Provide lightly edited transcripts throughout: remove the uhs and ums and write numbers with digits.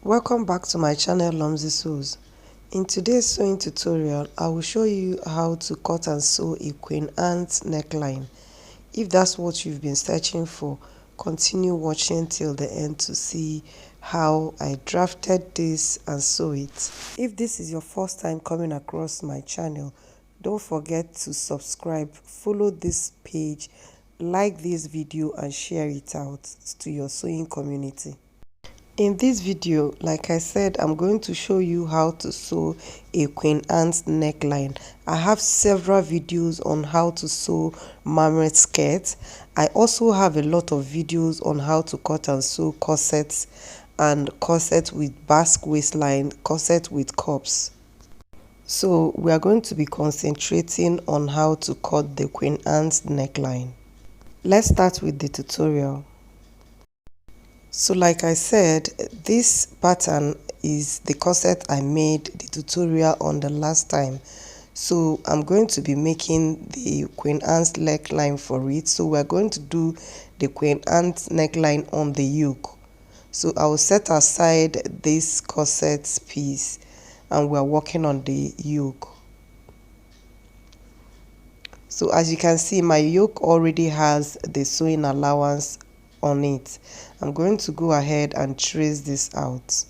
Welcome back to my channel Lumsy Sews. In today's sewing tutorial, I will show you how to cut and sew a Queen Anne neckline. If that's what you've been searching for, continue watching till the end to see how I drafted this and sew it. If this is your first time coming across my channel, don't forget to subscribe, follow this page, like this video and share it out to your sewing community. In this video, like I said, I'm going to show you how to sew a Queen Anne neckline. I have several videos on how to sew marmot skirts. I also have a lot of videos on how to cut and sew corsets and corset with bacsk waistline, corset with cups. So we are going to be concentrating on how to cut the Queen Anne neckline. Let's start with the tutorial. So like I said, this pattern is the corset I made the tutorial on the last time. So I'm going to be making the Queen Anne neckline for it. So we're going to do the Queen Anne neckline on the yoke. So I will set aside this corset piece and we're working on the yoke. So as you can see, my yoke already has the sewing allowance on it. I'm going to go ahead and trace this out.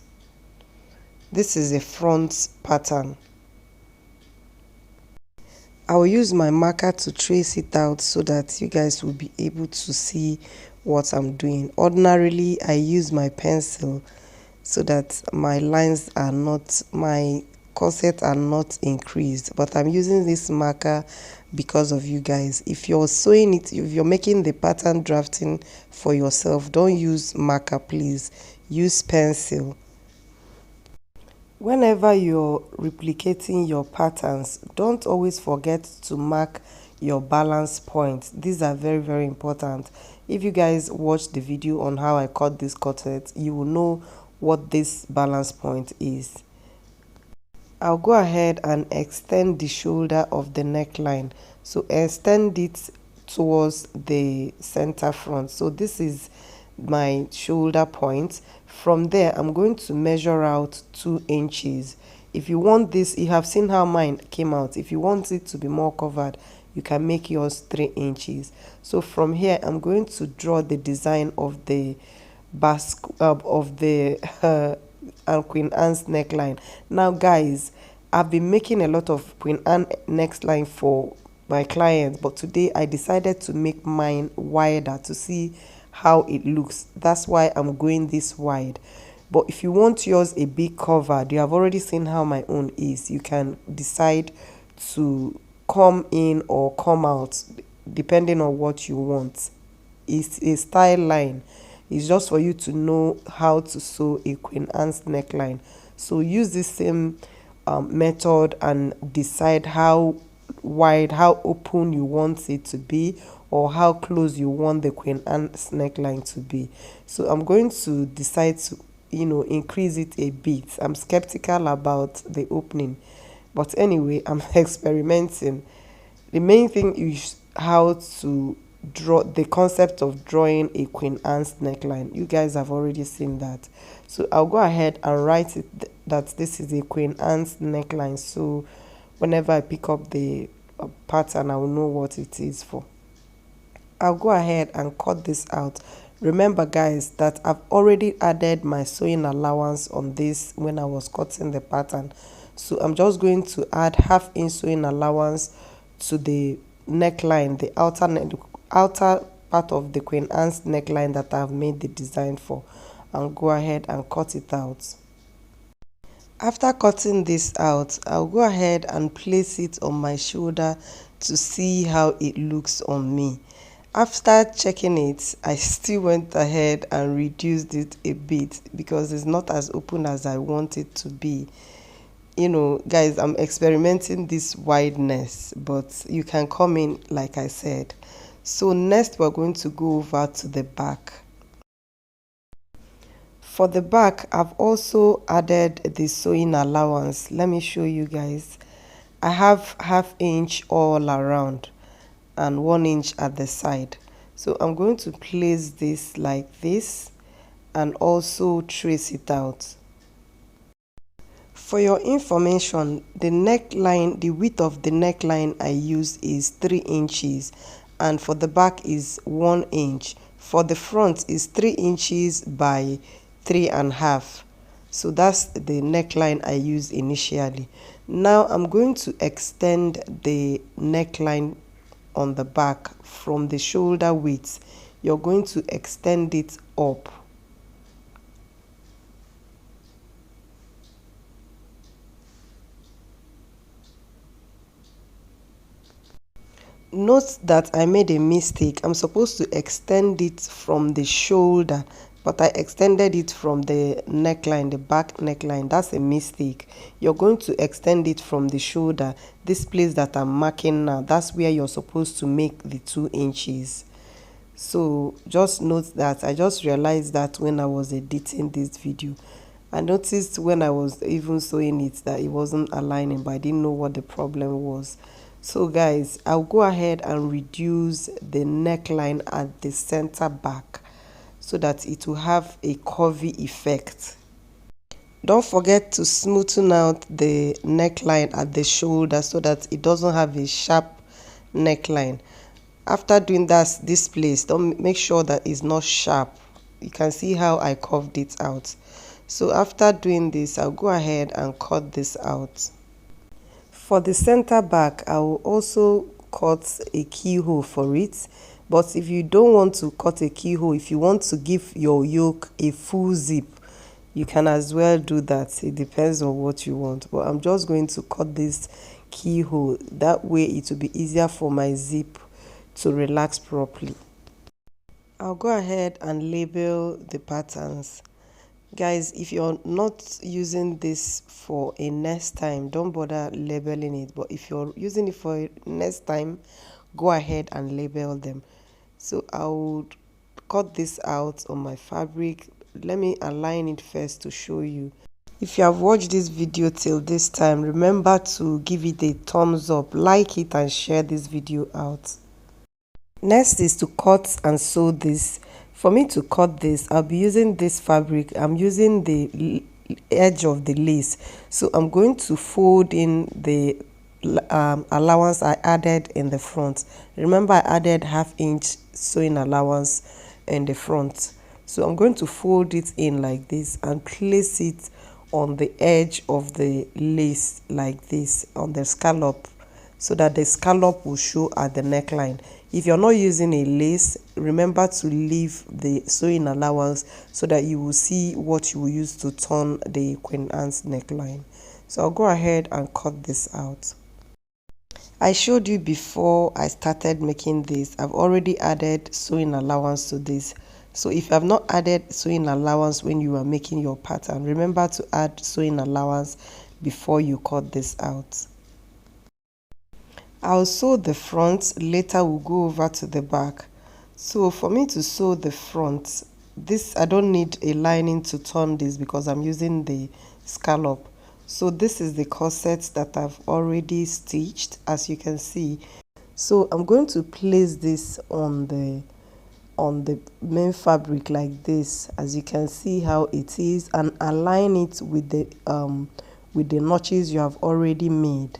This is a front pattern. I will use my marker to trace it out so that you guys will be able to see what I'm doing. Ordinarily, I use my pencil so that my lines are not, my corset are not increased, but I'm using this marker because of you guys. If you're sewing it, if you're making the pattern drafting for yourself, don't use marker, please use pencil. Whenever you're replicating your patterns, don't always forget to mark your balance points. These are very important. If you guys watch the video on how I cut this corset, you will know what this balance point is. I'll go ahead and extend the shoulder of the neckline. So extend it towards the center front. So this is my shoulder point. From there, I'm going to measure out 2 inches. If you want this, you have seen how mine came out. If you want it to be more covered, you can make yours 3 inches. So from here, I'm going to draw the design of the bacsk of the Queen Anne neckline. Now guys, I've been making a lot of Queen Anne neckline for my clients, but today I decided to make mine wider to see how it looks. That's why I'm going this wide. But if you want yours a bit covered, you have already seen how my own is. You can decide to come in or come out depending on what you want. It's a style line. It's just for you to know how to sew a Queen Anne neckline. So use this same method and decide how wide, how open you want it to be, or how close you want the Queen Anne neckline to be. So I'm going to decide to, increase it a bit. I'm skeptical about the opening, but anyway, I'm experimenting. The main thing is how to draw, the concept of drawing a Queen Anne neckline. You guys have already seen that. So I'll go ahead and write it that this is a Queen Anne neckline. So whenever I pick up the pattern, I will know what it is for. I'll go ahead and cut this out. Remember guys that I've already added my sewing allowance on this when I was cutting the pattern. So I'm just going to add ½ inch sewing allowance to the neckline, the outer part of the Queen Anne neckline that I've made the design for, and go ahead and cut it out. After cutting this out, I'll go ahead and place it on my shoulder to see how it looks on me. After checking it, I still went ahead and reduced it a bit because it's not as open as I want it to be. Guys, I'm experimenting this wideness, but you can come in like I said. So next we're going to go over to the back. For the back, I've also added the sewing allowance. Let me show you guys. I have ½ inch all around and 1 inch at the side. So I'm going to place this like this and also trace it out. For your information, the neckline, the width of the neckline I use is 3 inches, and for the back is 1 inch. For the front is 3 inches by 3.5. So that's the neckline I used initially. Now I'm going to extend the neckline on the back from the shoulder width. You're going to extend it up. Note that I made a mistake. I'm supposed to extend it from the shoulder, but I extended it from the neckline, the back neckline. That's a mistake. You're going to extend it from the shoulder, this place that I'm marking now. That's where you're supposed to make the 2 inches. So just note that. I just realized that when I was editing this video. I noticed when I was even sewing it that it wasn't aligning, but I didn't know what the problem was. So guys, I'll go ahead and reduce the neckline at the center back so that it will have a curvy effect. Don't forget to smoothen out the neckline at the shoulder so that it doesn't have a sharp neckline. After doing that, this place, don't make sure that it's not sharp. You can see how I curved it out. So after doing this, I'll go ahead and cut this out. For the center back, I will also cut a keyhole for it. But if you don't want to cut a keyhole, if you want to give your yoke a full zip, you can as well do that. It depends on what you want. But I'm just going to cut this keyhole. That way it will be easier for my zip to relax properly. I'll go ahead and label the patterns. Guys, if you're not using this for a next time, don't bother labeling it. But if you're using it for next time, go ahead and label them. So I would cut this out on my fabric. Let me align it first to show you. If you have watched this video till this time, remember to give it a thumbs up, like it, and share this video out. Next is to cut and sew this. For me to cut this, I'll be using this fabric. I'm using the edge of the lace. So I'm going to fold in the allowance I added in the front. Remember, I added 1/2 inch sewing allowance in the front. So I'm going to fold it in like this and place it on the edge of the lace like this on the scallop, so that the scallop will show at the neckline. If you're not using a lace, remember to leave the sewing allowance so that you will see what you will use to turn the Queen Anne's neckline. So I'll go ahead and cut this out. I showed you before I started making this, I've already added sewing allowance to this. So if you have not added sewing allowance when you are making your pattern, remember to add sewing allowance before you cut this out. I'll sew the front, later we'll go over to the back. So for me to sew the front, this I don't need a lining to turn this because I'm using the scallop. So this is the corset that I've already stitched, as you can see. So I'm going to place this on the main fabric like this, as you can see how it is, and align it with the notches you have already made.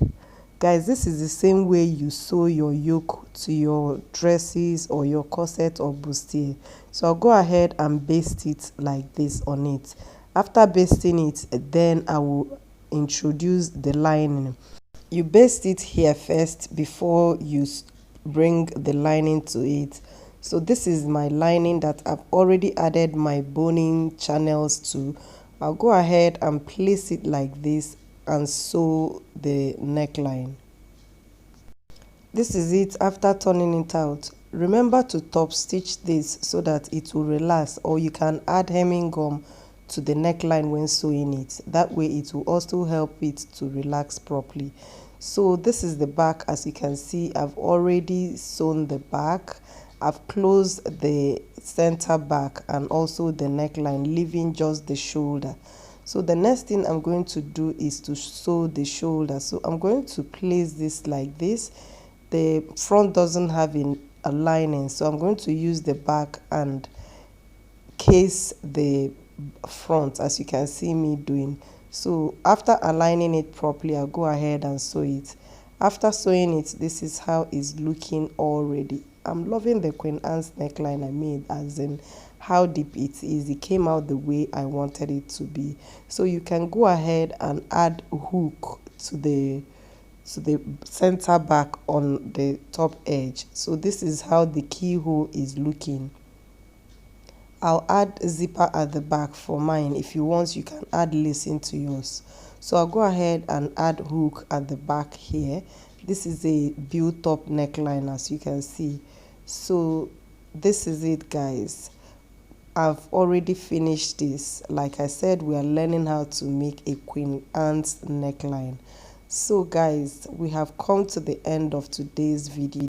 Guys, this is the same way you sew your yoke to your dresses or your corset or bustier. So I'll go ahead and baste it like this on it. After basting it, then I will introduce the lining. You baste it here first before you bring the lining to it. So this is my lining that I've already added my boning channels to. I'll go ahead and place it like this and sew the neckline. This is it after turning it out. Remember to top stitch this so that it will relax, or you can add hemming gum to the neckline when sewing it. That way it will also help it to relax properly. So this is the back. As you can see, I've already sewn the back. I've closed the center back and also the neckline, leaving just the shoulder. So the next thing I'm going to do is to sew the shoulder. So I'm going to place this like this. The front doesn't have a lining, so I'm going to use the back and case the front, as you can see me doing. So after aligning it properly, I'll go ahead and sew it. After sewing it, this is how it's looking already. I'm loving the Queen Anne's neckline I made, as in how deep it is. It came out the way I wanted it to be. So you can go ahead and add hook to the center back on the top edge. So this is how the keyhole is looking. I'll add zipper at the back for mine. If you want, you can add lace into yours. So I'll go ahead and add hook at the back here. This is a built up neckline, as you can see. So this is it, guys. I've already finished this. Like I said, we are learning how to make a Queen Anne's neckline. So guys, we have come to the end of today's video.